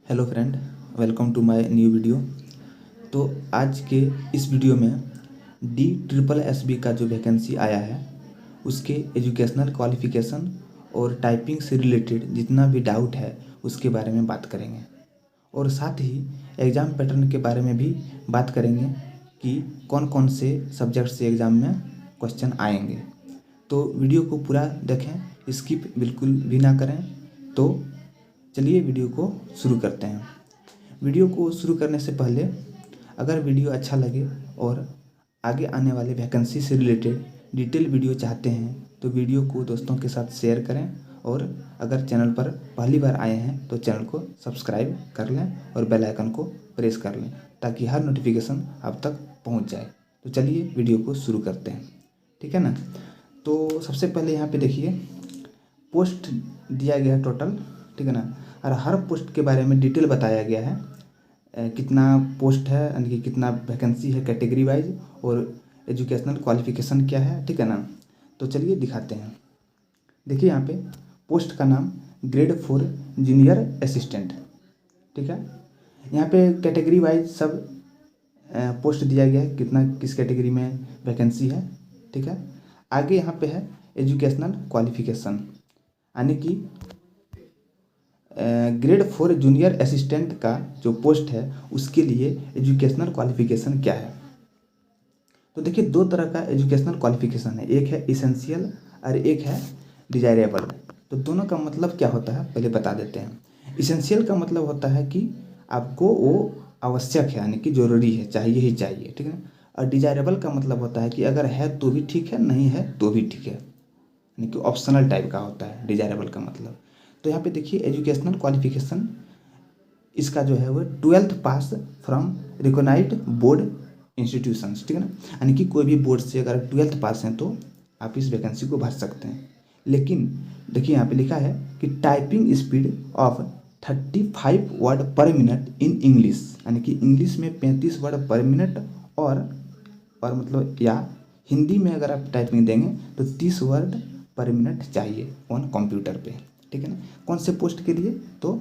Hello friend, welcome to my new video. तो आज के इस वीडियो में DSSB का जो वैकेंसी आया है उसके एजुकेशनल क्वालिफ़िकेशन और टाइपिंग से रिलेटेड जितना भी डाउट है उसके बारे में बात करेंगे और साथ ही एग्ज़ाम पैटर्न के बारे में भी बात करेंगे कि कौन कौन से सब्जेक्ट से एग्ज़ाम में क्वेश्चन आएंगे। तो वीडियो को पूरा देखें, स्किप बिल्कुल भी ना करें। तो चलिए वीडियो को शुरू करते हैं। वीडियो को शुरू करने से पहले अगर वीडियो अच्छा लगे और आगे आने वाले वैकेंसी से रिलेटेड डिटेल वीडियो चाहते हैं तो वीडियो को दोस्तों के साथ शेयर करें और अगर चैनल पर पहली बार आए हैं तो चैनल को सब्सक्राइब कर लें और बेल आइकन को प्रेस कर लें ताकि हर नोटिफिकेशन आप तक पहुंच जाए। तो चलिए वीडियो को शुरू करते हैं, ठीक है ना। तो सबसे पहले यहाँ पे देखिए पोस्ट दिया गया है टोटल, ठीक है ना, और हर पोस्ट के बारे में डिटेल बताया गया है। कितना पोस्ट है यानी कि कितना वैकेंसी है कैटेगरी वाइज और एजुकेशनल क्वालिफ़िकेशन क्या है, ठीक है ना। तो चलिए दिखाते हैं। देखिए यहाँ पे पोस्ट का नाम ग्रेड 4 जूनियर असिस्टेंट, ठीक है। यहाँ पे कैटेगरी वाइज सब पोस्ट दिया गया है, कितना किस कैटेगरी में वैकेंसी है, ठीक है। आगे यहाँ पे है एजुकेशनल क्वालिफ़िकेशन यानी कि ग्रेड 4 जूनियर असिस्टेंट का जो पोस्ट है उसके लिए एजुकेशनल क्वालिफ़िकेशन क्या है। तो देखिए दो तरह का एजुकेशनल क्वालिफ़िकेशन है, एक है इसेंशियल और एक है डिजायरेबल। तो दोनों का मतलब क्या होता है पहले बता देते हैं। इसेंशियल का मतलब होता है कि आपको वो आवश्यक है यानी कि ज़रूरी है, चाहिए ही चाहिए, ठीक है। और डिजायरेबल का मतलब होता है कि अगर है तो भी ठीक है, नहीं है तो भी ठीक है, यानी कि ऑप्शनल टाइप का होता है डिजायरेबल का मतलब। तो यहाँ पे देखिए एजुकेशनल क्वालिफ़िकेशन इसका जो है वो 12th pass from recognised board institutions, ठीक है ना। यानी कि कोई भी बोर्ड से अगर 12th पास हैं तो आप इस वैकेंसी को भर सकते हैं। लेकिन देखिए यहाँ पे लिखा है कि typing speed of 35 word per minute in English, यानी कि इंग्लिश में 35 वर्ड पर मिनट और मतलब या हिंदी में अगर आप टाइपिंग देंगे तो 30 वर्ड पर मिनट चाहिए ऑन कंप्यूटर पे, ठीक है ना। कौन से पोस्ट के लिए, तो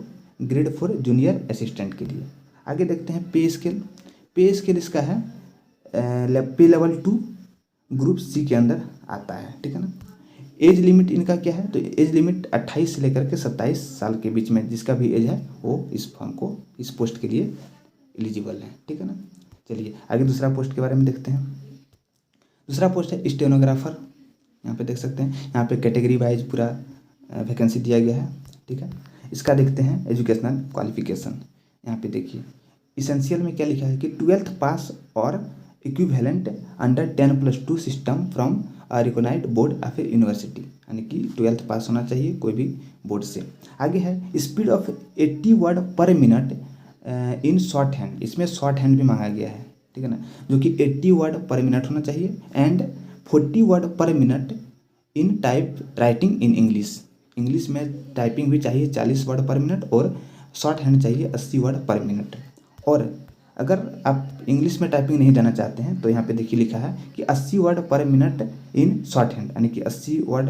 ग्रेड 4 जूनियर असिस्टेंट के लिए। आगे देखते हैं पे स्केल। पे स्केल इसका है पे लेवल 2 ग्रुप सी के अंदर आता है, ठीक है ना। एज लिमिट इनका क्या है, तो एज लिमिट 28 से लेकर के 27 साल के बीच में जिसका भी एज है वो इस फॉर्म को इस पोस्ट के लिए एलिजिबल है, ठीक है ना। चलिए आगे दूसरा पोस्ट के बारे में देखते हैं। दूसरा पोस्ट है स्टेनोग्राफर। यहाँ पे देख सकते हैं, यहाँ पे कैटेगरी वाइज पूरा वैकेंसी दिया गया है, ठीक है। इसका देखते हैं एजुकेशनल क्वालिफ़िकेशन। यहाँ पे देखिए इसेंशियल में क्या लिखा है कि 12th पास और equivalent under 10+2 system from recognised board of university, यानी कि 12th पास होना चाहिए कोई भी बोर्ड से। आगे है speed of 80 word per minute in short hand, इसमें शॉर्ट हैंड भी मांगा गया है, ठीक है ना, जो कि 80 वर्ड पर मिनट होना चाहिए and 40 word per minute in type writing in English. English में टाइपिंग भी चाहिए 40 वर्ड पर मिनट और शॉर्ट हैंड चाहिए 80 वर्ड पर मिनट। और अगर आप इंग्लिश में टाइपिंग नहीं देना चाहते हैं तो यहाँ पे देखिए लिखा है कि 80 word per minute in short hand, यानी कि 80 वर्ड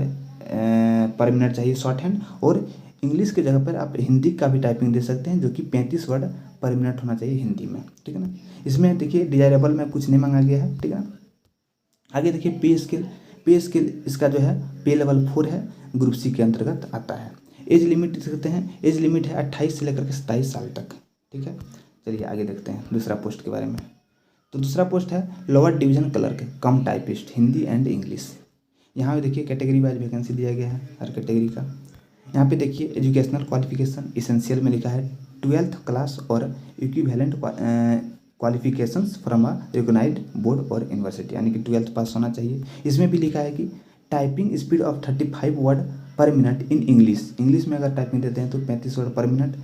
पर मिनट चाहिए शॉर्ट हैंड। और इंग्लिश के जगह पर आप हिंदी का भी टाइपिंग दे सकते हैं जो कि 35 वर्ड पर मिनट होना चाहिए हिंदी में, ठीक है ना। इसमें देखिए डिजायरेबल में कुछ नहीं मांगा गया है, ठीक है ना। आगे देखिए पे स्केल। पे स्केल इसका जो है पे लेवल 4 है, ग्रुप सी के अंतर्गत आता है। एज लिमिट देख सकते हैं, एज लिमिट है 28 से लेकर के 27 साल तक, ठीक है। चलिए आगे देखते हैं दूसरा पोस्ट के बारे में। तो दूसरा पोस्ट है lower division clerk come typist Hindi and English. यहाँ पे देखिए कैटेगरी वाइज वैकेंसी दिया गया है हर कैटेगरी का। यहाँ पे देखिए एजुकेशनल क्वालिफ़िकेशन इसेंशियल में लिखा है 12th क्लास और equivalent qualifications from a recognised board और यूनिवर्सिटी, यानी कि 12th पास होना चाहिए। इसमें भी लिखा है कि typing speed of 35 word per minute in English, English में अगर टाइपिंग देते हैं तो 35 word per minute,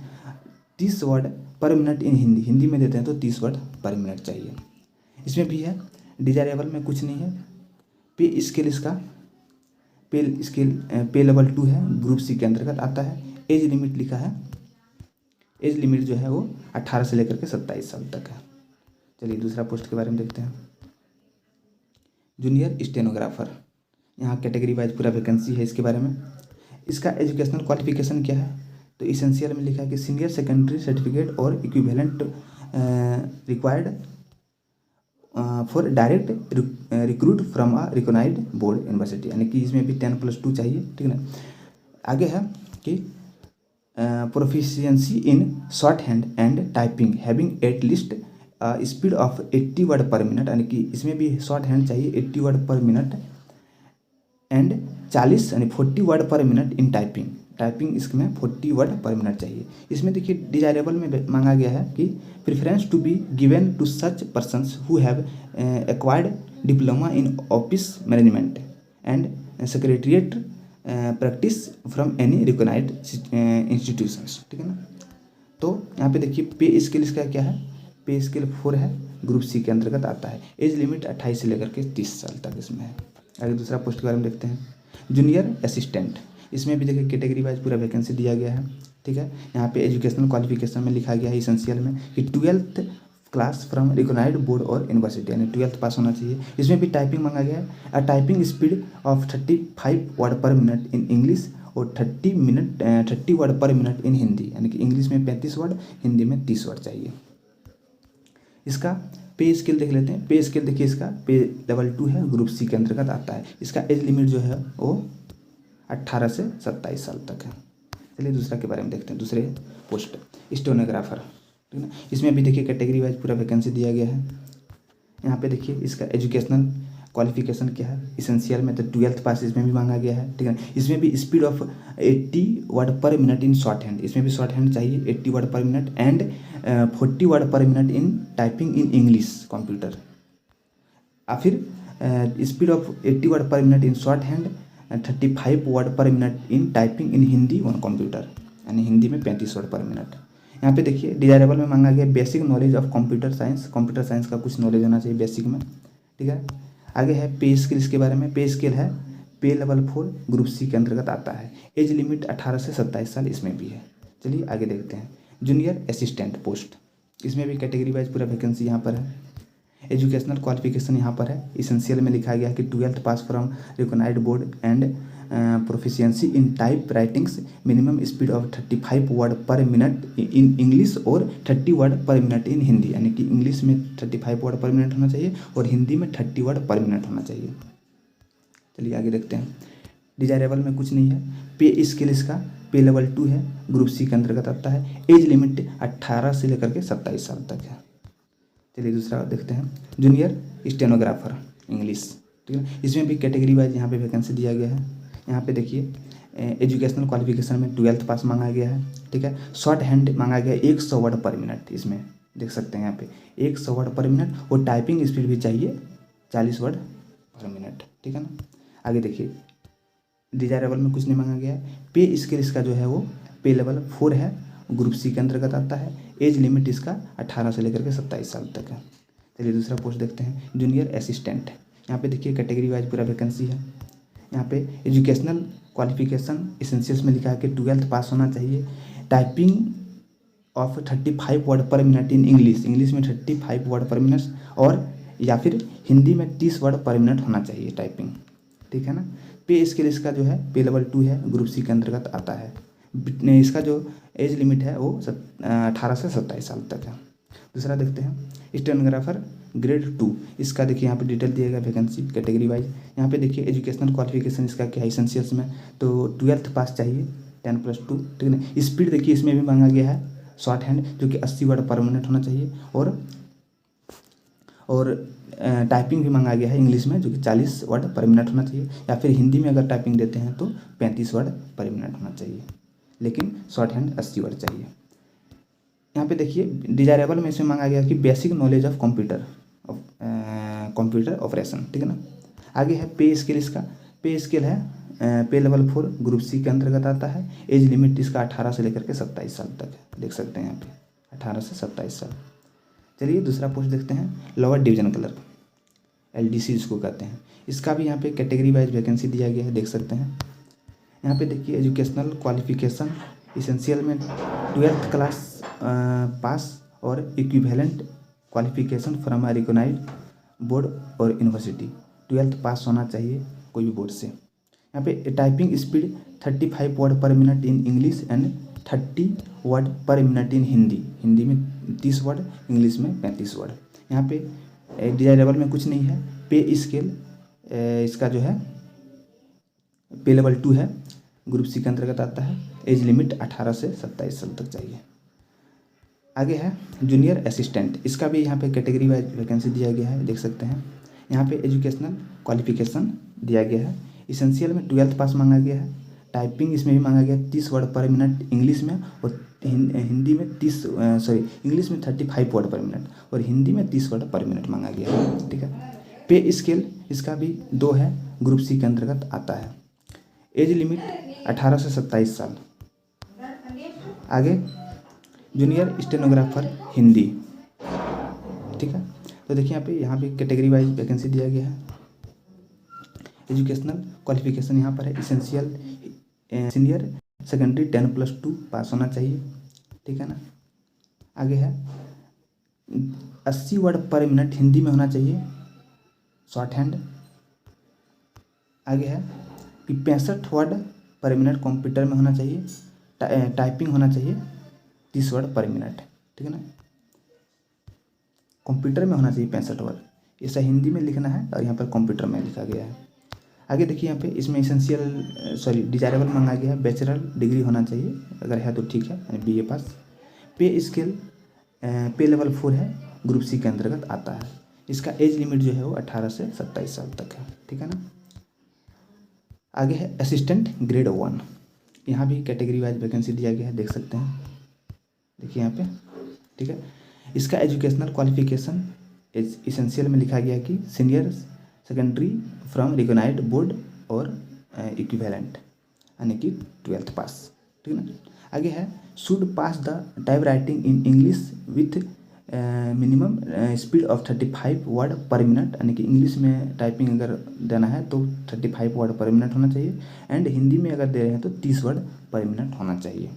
30 word per minute in Hindi, Hindi में देते हैं तो 30 वर्ड पर मिनट चाहिए। इसमें भी है डिजायरेबल में कुछ नहीं है। पे स्केल इसका पे स्केल पे लेवल 2 है, ग्रुप सी के अंतर्गत आता है। एज लिमिट लिखा है, एज लिमिट जो है वो 18 से लेकर के 27 साल तक है। चलिए दूसरा पोस्ट के बारे में देखते हैं। जूनियर स्टेनोग्राफर, यहाँ कैटेगरी वाइज पूरा वैकेंसी है इसके बारे में। इसका एजुकेशनल क्वालिफ़िकेशन क्या है, तो इसेंशियल में लिखा है कि सीनियर सेकेंडरी सर्टिफिकेट और equivalent required for direct recruit from a recognised board university, यानी कि इसमें भी 10+2 चाहिए, ठीक है ना। आगे है कि proficiency in short hand and typing having at least speed of 80 word per minute, यानी कि इसमें भी शॉर्ट हैंड चाहिए 80 वर्ड पर मिनट एंड 40 यानी 40 वर्ड पर मिनट इन टाइपिंग, टाइपिंग इसमें 40 वर्ड पर मिनट चाहिए। इसमें देखिए डिजायरेबल में मांगा गया है कि preference to be given to such persons who have acquired diploma in office management and secretariat practice from any recognised institutions, ठीक है ना। तो यहाँ पे देखिए पे स्केल इसका क्या है, पे स्केल 4 है, ग्रुप सी के अंतर्गत आता है। एज लिमिट 28 से लेकर के 30 साल तक इसमें है। आगे दूसरा पोस्ट के बारे में देखते हैं, जूनियर असिस्टेंट। इसमें भी देखिए कैटेगरी वाइज पूरा वैकेंसी दिया गया है, ठीक है। यहाँ पे एजुकेशनल क्वालिफिकेशन में लिखा गया है इसेंशियल में कि 12th class from recognised board और यूनिवर्सिटी, यानी 12th पास होना चाहिए। इसमें भी टाइपिंग मांगा गया है, अ typing speed of 35 word per minute in English और 30 word per minute in Hindi, यानी कि इंग्लिश में 35 वर्ड, हिंदी में 30 वर्ड चाहिए। इसका पे स्केल देख लेते हैं। पे स्केल देखिए, इसका पे लेवल 2 है, ग्रुप सी के अंतर्गत आता है। इसका एज लिमिट जो है वो 18 से 27 साल तक है। चलिए दूसरा के बारे में देखते हैं, दूसरे पोस्ट स्टेनोग्राफर, ठीक है ना। इसमें भी देखिए कैटेगरी वाइज पूरा वैकेंसी दिया गया है। यहाँ पे देखिए इसका एजुकेशनल क्वालिफिकेशन क्या है, इसेंशियल में तो 12th पास इसमें भी मांगा गया है, ठीक है। इसमें भी speed of 80 word per minute in short hand, इसमें भी शॉर्ट हैंड चाहिए 80 word per minute and 40 word per minute in typing in English computer, और फिर speed of 80 word per minute in short hand, 35 word per minute in typing in Hindi on computer, यानी हिंदी में 35 word per minute. यहाँ पे देखिए desirable में मांगा गया basic knowledge of computer science, computer science का कुछ नॉलेज होना चाहिए बेसिक में, ठीक है। आगे है पे स्केल, इसके बारे में पे स्केल है पे लेवल 4, ग्रुप सी के अंतर्गत आता है। एज लिमिट 18 से 27 साल इसमें भी है। चलिए आगे देखते हैं, जूनियर असिस्टेंट पोस्ट। इसमें भी कैटेगरी वाइज पूरा वैकेंसी यहाँ पर है। एजुकेशनल क्वालिफिकेशन यहाँ पर है, इसेंशियल में लिखा गया है कि 12th pass from recognised board and proficiency in type writings, minimum speed of 35 word per minute in English और 30 word per minute in Hindi, यानी कि इंग्लिश में 35 वर्ड पर मिनट होना चाहिए और हिंदी में 30 वर्ड पर मिनट होना चाहिए। चलिए आगे देखते हैं, डिजायरेबल में कुछ नहीं है। पे स्केल इसका पे लेवल 2 है, ग्रुप सी के अंतर्गत आता है। एज लिमिट 18 से लेकर के 27 साल तक है। चलिए दूसरा देखते हैं, जूनियर स्टेनोग्राफर इंग्लिश, ठीक है। इसमें भी कैटेगरी वाइज यहाँ पे वैकेंसी दिया गया है। यहाँ पे देखिए एजुकेशनल क्वालिफिकेशन में 12th पास मांगा गया है, ठीक है। शॉर्ट हैंड मांगा गया है 100 वर्ड पर मिनट, इसमें देख सकते हैं यहाँ पे 100 वर्ड पर मिनट, और टाइपिंग स्पीड भी चाहिए 40 वर्ड पर मिनट, ठीक है ना। आगे देखिए डिजायरेबल में कुछ नहीं मांगा गया है। पे स्केल इसका जो है वो पे लेवल 4 है, ग्रुप सी के अंतर्गत आता है। एज लिमिट इसका 18 से लेकर के 27 साल तक है। चलिए दूसरा पोस्ट देखते हैं, जूनियर असिस्टेंट। यहाँ पे देखिए कैटेगरी वाइज पूरा वैकेंसी है। यहाँ पे एजुकेशनल क्वालिफिकेशन इसेंशियल्स में लिखा है कि 12th पास होना चाहिए। Typing of 35 word per minute in English, English में 35 वर्ड पर मिनट, और या फिर हिंदी में 30 वर्ड पर मिनट होना चाहिए टाइपिंग, ठीक है ना। पे स्केल इसका जो है पे लेवल 2 है, ग्रुप सी के अंतर्गत आता है। इसका जो एज लिमिट है वो 18 से 27 साल तक है। दूसरा देखते हैं, स्टेनोग्राफर ग्रेड 2। इसका देखिए यहाँ पे डिटेल दिएगा वैकेंसी कैटेगरी वाइज। यहाँ पे देखिए एजुकेशनल क्वालिफिकेशन इसका क्या है, इसेंशियल्स में तो 12th पास चाहिए 10+2, ठीक है ना। स्पीड देखिए इसमें भी मांगा गया है शॉर्ट हैंड जो कि 80 वर्ड पर मिनट होना चाहिए, और टाइपिंग भी मांगा गया है इंग्लिश में जो कि 40 वर्ड पर मिनट होना चाहिए, या फिर हिंदी में अगर टाइपिंग देते हैं तो 35 वर्ड पर मिनट होना चाहिए, लेकिन शॉर्ट हैंड 80 वर्ड चाहिए। यहाँ पे देखिए डिजायरेबल में इसमें मांगा गया कि basic knowledge of computer operation, ठीक है ना। आगे है पे स्केल, इसका पे स्केल है पे लेवल 4, ग्रुप सी के अंतर्गत आता है। एज लिमिट इसका 18 से लेकर के 27 साल तक है, देख सकते हैं यहाँ पे 18 से 27 साल। चलिए दूसरा पोस्ट देखते हैं, लोअर डिवीजन क्लर्क, LDC इसको कहते हैं। इसका भी यहाँ पे कैटेगरी वाइज वैकेंसी दिया गया है, देख सकते हैं। यहाँ पे देखिए एजुकेशनल क्वालिफिकेशन इसेंशियल में 12th क्लास पास और equivalent qualification from a recognised board और यूनिवर्सिटी, 12th पास होना चाहिए कोई भी बोर्ड से। यहाँ पे typing speed 35 word per minute in English and 30 word per minute in Hindi, Hindi में 30 वर्ड, इंग्लिश में 35 वर्ड। यहाँ पे डिजायरेबल में कुछ नहीं है। पे स्केल इसका जो है पे लेवल 2 है, ग्रुप सी के अंतर्गत आता है। एज लिमिट 18 से 27 साल तक चाहिए। आगे है जूनियर असिस्टेंट, इसका भी यहाँ पे कैटेगरी वाइज वैकेंसी दिया गया है, देख सकते हैं। यहाँ पे एजुकेशनल क्वालिफिकेशन दिया गया है। इसेंशियल में 12th पास मांगा गया है। टाइपिंग इसमें भी मांगा गया है 30 वर्ड पर मिनट इंग्लिश में, और हिंदी में इंग्लिश में 35 वर्ड पर मिनट और हिंदी में 30 वर्ड पर मिनट मांगा गया है, ठीक है। पे स्केल इसका भी 2 है, ग्रुप सी के अंतर्गत आता है। एज लिमिट 18 से 27 साल। आगे जूनियर स्टेनोग्राफर हिंदी, ठीक है। तो देखिए यहाँ पे कैटेगरी वाइज वैकेंसी दिया गया है। एजुकेशनल क्वालिफिकेशन यहाँ पर है इसेंशियल सीनियर सेकेंडरी 10+2 पास होना चाहिए, ठीक है ना। आगे है 80 वर्ड पर मिनट हिंदी में होना चाहिए, शॉर्ट हैंड। आगे है कि 65 वर्ड पर मिनट कंप्यूटर में होना चाहिए, टाइपिंग होना चाहिए 30 वर्ड पर मिनट, ठीक है ना। कंप्यूटर में होना चाहिए 65 वर्ड, ऐसा हिंदी में लिखना है और यहाँ पर कंप्यूटर में लिखा गया है। आगे देखिए यहाँ पे इसमें डिजायरेबल मांगा गया है, बैचलर डिग्री होना चाहिए, अगर है तो ठीक है, यानी BA पास। पे स्केल पे लेवल 4 है, ग्रुप सी के अंतर्गत आता है। इसका एज लिमिट जो है वो 18 से 27 साल तक है, ठीक है ना। आगे है असिस्टेंट ग्रेड 1, यहाँ भी कैटेगरी वाइज वैकेंसी दिया गया है, देख सकते हैं, देखिए यहाँ पे, ठीक है। इसका एजुकेशनल क्वालिफिकेशन इसेंशियल में लिखा गया कि senior secondary from recognised board और इक्विवेलेंट, यानी कि 12th पास, ठीक है ना। आगे है should pass the type writing in English with minimum speed of 35 word per minute, यानी कि इंग्लिश में टाइपिंग अगर देना है तो 35 वर्ड पर मिनट होना चाहिए, एंड हिंदी में अगर दे रहे हैं तो 30 वर्ड पर मिनट होना चाहिए,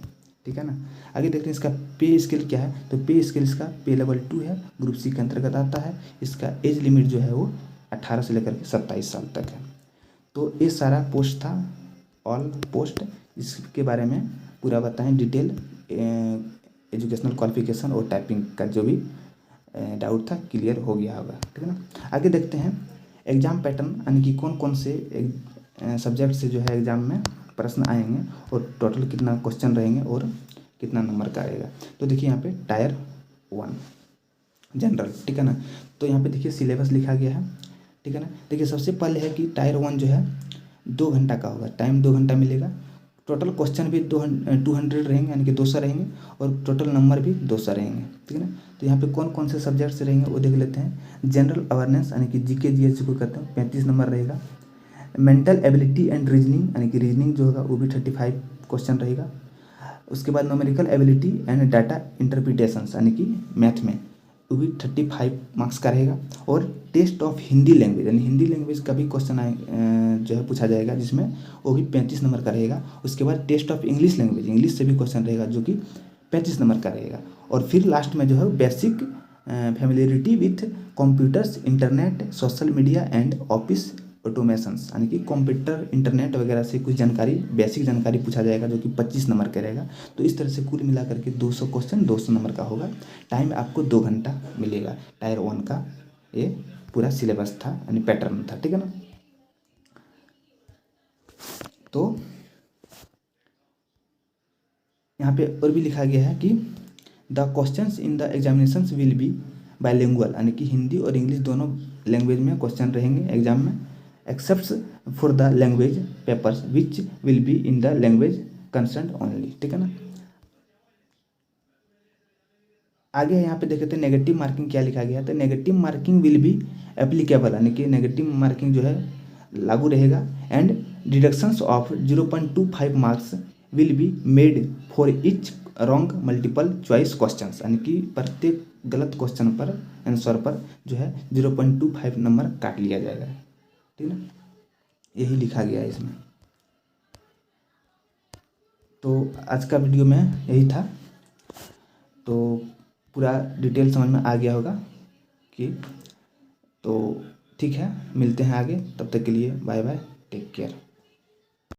ठीक है ना। आगे देखते हैं इसका पे स्केल क्या है। तो पे स्केल इसका पे लेवल 2 है, ग्रुप सी के अंतर्गत आता है। इसका एज लिमिट जो है वो 18 से लेकर के 27 साल तक है। तो ये सारा पोस्ट था, ऑल पोस्ट, इसके बारे में पूरा बताएं डिटेल, एजुकेशनल क्वालिफिकेशन और टाइपिंग का जो भी डाउट था क्लियर हो गया होगा, ठीक है ना। आगे देखते हैं एग्जाम पैटर्न, यानी कि कौन कौन से सब्जेक्ट से जो है एग्जाम में प्रश्न आएंगे और टोटल कितना क्वेश्चन रहेंगे और कितना नंबर का आएगा। तो देखिए यहाँ पे टायर 1 जनरल, ठीक है ना। तो यहाँ पे देखिए सिलेबस लिखा गया है, ठीक है ना। देखिए सबसे पहले है कि टायर 1 जो है 2 घंटा का होगा, टाइम 2 घंटा मिलेगा। टोटल क्वेश्चन भी 200 रहेंगे, यानी कि 200 रहेंगे, और टोटल नंबर भी 200 रहेंगे, ठीक है ना। तो यहाँ पे कौन कौन से सब्जेक्ट से रहेंगे वो देख लेते हैं। जनरल अवेयरनेस, यानी कि GK GS को कहते हैं, 35 नंबर रहेगा। मेंटल एबिलिटी एंड रीजनिंग, यानी कि रीजनिंग जो होगा वो भी 35 क्वेश्चन रहेगा। उसके बाद numerical ability and data interpretations, यानी कि मैथ में वो भी 35 मार्क्स का रहेगा। और टेस्ट ऑफ हिंदी लैंग्वेज, यानी हिंदी लैंग्वेज का भी क्वेश्चन जो है पूछा जाएगा, जिसमें वो भी 35 नंबर का रहेगा। उसके बाद test of English language, English से भी क्वेश्चन रहेगा जो कि 35 नंबर का रहेगा। और फिर लास्ट में जो है basic familiarity with computers, internet, social media and office automations, यानी कि कंप्यूटर, इंटरनेट वगैरह से कुछ जानकारी, बेसिक जानकारी पूछा जाएगा जो कि 25 नंबर का रहेगा। तो इस तरह से कुल मिलाकर के 200 क्वेश्चन 200 नंबर का होगा। टाइम आपको 2 घंटा मिलेगा। टायर 1 का ये पूरा सिलेबस था, यानी पैटर्न था, ठीक है ना। तो यहाँ पे और भी लिखा गया है कि the questions in the examinations will be bilingual, यानी कि हिंदी और इंग्लिश दोनों लैंग्वेज में क्वेश्चन रहेंगे एग्जाम में, except for the language papers which will be in the language concern only, ठीक है ना। आगे यहाँ पे देखते हैं नेगेटिव मार्किंग क्या लिखा गया है। तो negative marking will be applicable, यानी कि नेगेटिव मार्किंग जो है लागू रहेगा। And deductions of 0.25 marks will be made for each wrong multiple choice questions, यानी कि प्रत्येक गलत क्वेश्चन पर आंसर पर जो है 0.25 नंबर काट लिया जाएगा, ठीक है ना। यही लिखा गया है इसमें। तो आज का वीडियो में यही था। तो पूरा डिटेल समझ में आ गया होगा कि, तो ठीक है, मिलते हैं आगे, तब तक के लिए बाय बाय, टेक केयर।